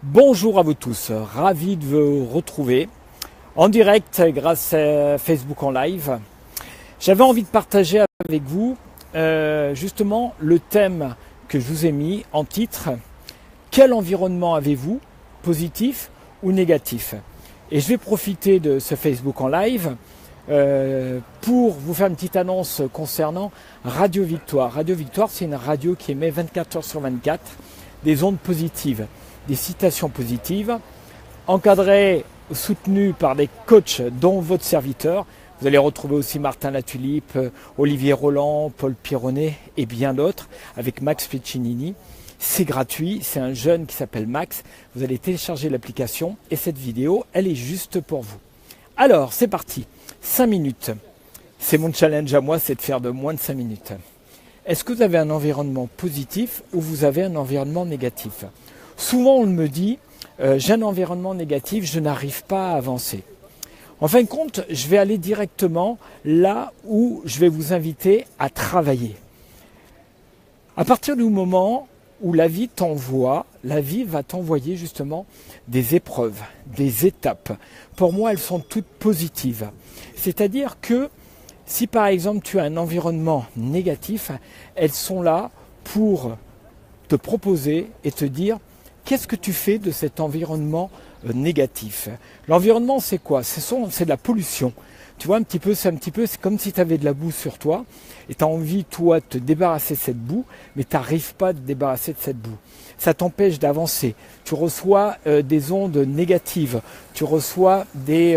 Bonjour à vous tous, ravi de vous retrouver en direct grâce à Facebook en live. J'avais envie de partager avec vous justement le thème que je vous ai mis en titre. Quel environnement avez-vous, positif ou négatif? Et je vais profiter de ce Facebook en live pour vous faire une petite annonce concernant Radio Victoire. Radio Victoire, c'est une radio qui émet 24 heures sur 24 des ondes positives, des citations positives, encadrées, soutenues par des coachs dont votre serviteur. Vous allez retrouver aussi Martin Latulipe, Olivier Roland, Paul Pironnet et bien d'autres avec Max Piccinini. C'est gratuit, c'est un jeune qui s'appelle Max. Vous allez télécharger l'application et cette vidéo, elle est juste pour vous. Alors, c'est parti. 5 minutes. C'est mon challenge à moi, c'est de faire de moins de 5 minutes. Est-ce que vous avez un environnement positif ou vous avez un environnement négatif? Souvent, on me dit, j'ai un environnement négatif, je n'arrive pas à avancer. En fin de compte, je vais aller directement là où je vais vous inviter à travailler. À partir du moment où la vie t'envoie, la vie va t'envoyer justement des épreuves, des étapes. Pour moi, elles sont toutes positives. C'est-à-dire que si par exemple tu as un environnement négatif, elles sont là pour te proposer et te dire qu'est-ce que tu fais de cet environnement négatif. L'environnement, c'est quoi? C'est de la pollution. Tu vois, c'est comme si tu avais de la boue sur toi et tu as envie, toi, de te débarrasser de cette boue, mais tu n'arrives pas à te débarrasser de cette boue. Ça t'empêche d'avancer. Tu reçois des ondes négatives. Tu reçois des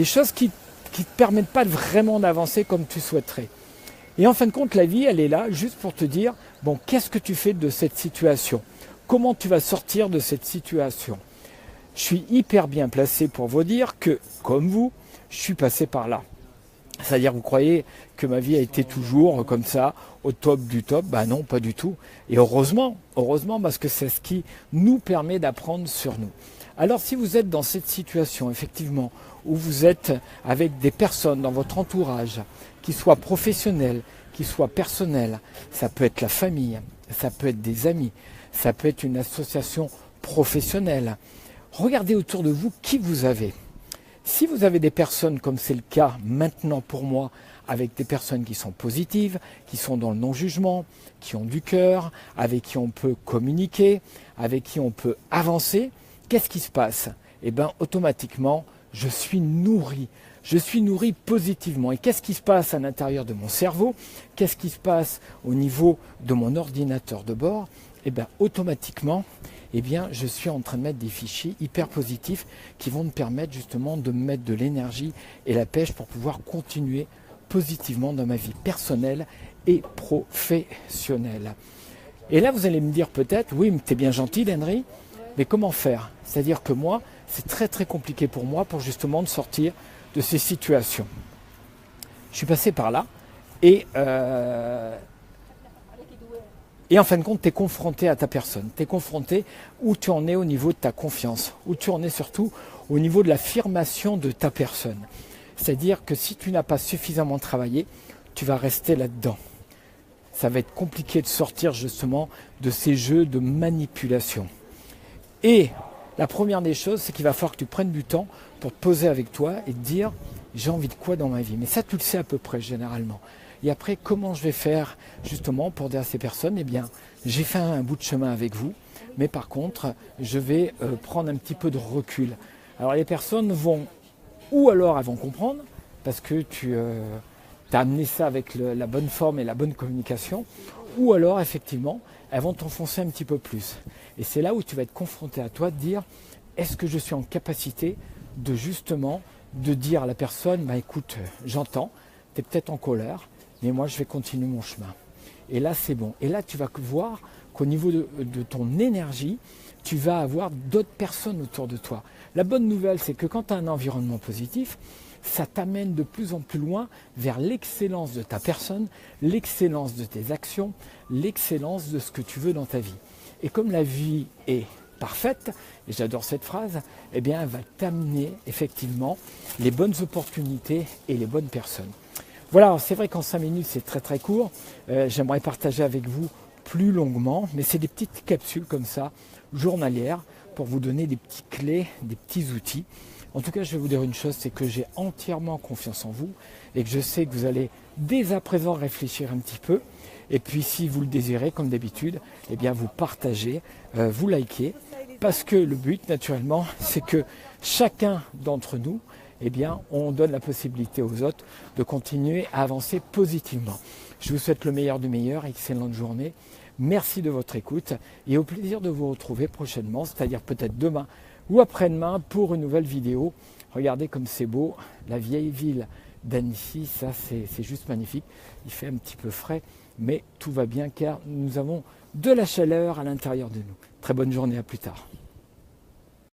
choses qui ne te permettent pas vraiment d'avancer comme tu souhaiterais. Et en fin de compte, la vie, elle est là juste pour te dire, bon, qu'est-ce que tu fais de cette situation? Comment tu vas sortir de cette situation? Je suis hyper bien placé pour vous dire que, comme vous, je suis passé par là. C'est-à-dire, vous croyez que ma vie a été toujours comme ça, au top du top? Ben non, pas du tout. Et heureusement, parce que c'est ce qui nous permet d'apprendre sur nous. Alors, si vous êtes dans cette situation, effectivement, où vous êtes avec des personnes dans votre entourage, qui soient professionnelles, qui soient personnelles, ça peut être la famille, ça peut être des amis, ça peut être une association professionnelle. Regardez autour de vous qui vous avez. Si vous avez des personnes, comme c'est le cas maintenant pour moi, avec des personnes qui sont positives, qui sont dans le non-jugement, qui ont du cœur, avec qui on peut communiquer, avec qui on peut avancer, qu'est-ce qui se passe? Eh bien, automatiquement, je suis nourri positivement. Et qu'est-ce qui se passe à l'intérieur de mon cerveau? Qu'est-ce qui se passe au niveau de mon ordinateur de bord? Eh bien, automatiquement, je suis en train de mettre des fichiers hyper positifs qui vont me permettre justement de mettre de l'énergie et la pêche pour pouvoir continuer positivement dans ma vie personnelle et professionnelle. Et là, vous allez me dire peut-être, oui, mais t'es bien gentil, Henry, mais comment faire? C'est-à-dire que moi, c'est très très compliqué pour moi pour justement de sortir de ces situations. Je suis passé par là et en fin de compte, tu es confronté à ta personne. Tu es confronté où tu en es au niveau de ta confiance, où tu en es surtout au niveau de l'affirmation de ta personne. C'est-à-dire que si tu n'as pas suffisamment travaillé, tu vas rester là-dedans. Ça va être compliqué de sortir justement de ces jeux de manipulation. Et la première des choses, c'est qu'il va falloir que tu prennes du temps pour te poser avec toi et te dire j'ai envie de quoi dans ma vie. Mais ça, tu le sais à peu près généralement. Et après, comment je vais faire justement pour dire à ces personnes? Eh bien, j'ai fait un bout de chemin avec vous, mais par contre, je vais prendre un petit peu de recul. Alors les personnes vont, ou alors elles vont comprendre, parce que tu as amené ça avec la bonne forme et la bonne communication, ou alors effectivement, elles vont t'enfoncer un petit peu plus. Et c'est là où tu vas être confronté à toi de dire, est-ce que je suis en capacité de justement de dire à la personne, bah écoute, j'entends, tu es peut-être en colère, mais moi je vais continuer mon chemin. Et là c'est bon. Et là tu vas voir qu'au niveau de ton énergie, tu vas avoir d'autres personnes autour de toi. La bonne nouvelle, c'est que quand tu as un environnement positif, ça t'amène de plus en plus loin vers l'excellence de ta personne, l'excellence de tes actions, l'excellence de ce que tu veux dans ta vie. Et comme la vie est parfaite, et j'adore cette phrase, eh bien elle va t'amener effectivement les bonnes opportunités et les bonnes personnes. Voilà, c'est vrai qu'en 5 minutes c'est très très court. J'aimerais partager avec vous plus longuement, mais c'est des petites capsules comme ça, journalières, pour vous donner des petites clés, des petits outils. En tout cas, je vais vous dire une chose, c'est que j'ai entièrement confiance en vous et que je sais que vous allez dès à présent réfléchir un petit peu. Et puis si vous le désirez, comme d'habitude, eh bien vous partagez, vous likez, parce que le but, naturellement, c'est que chacun d'entre nous, eh bien, on donne la possibilité aux autres de continuer à avancer positivement. Je vous souhaite le meilleur du meilleur, excellente journée. Merci de votre écoute et au plaisir de vous retrouver prochainement, c'est-à-dire peut-être demain ou après-demain pour une nouvelle vidéo. Regardez comme c'est beau, la vieille ville d'Annecy, ça c'est juste magnifique. Il fait un petit peu frais, mais tout va bien car nous avons de la chaleur à l'intérieur de nous. Très bonne journée, à plus tard.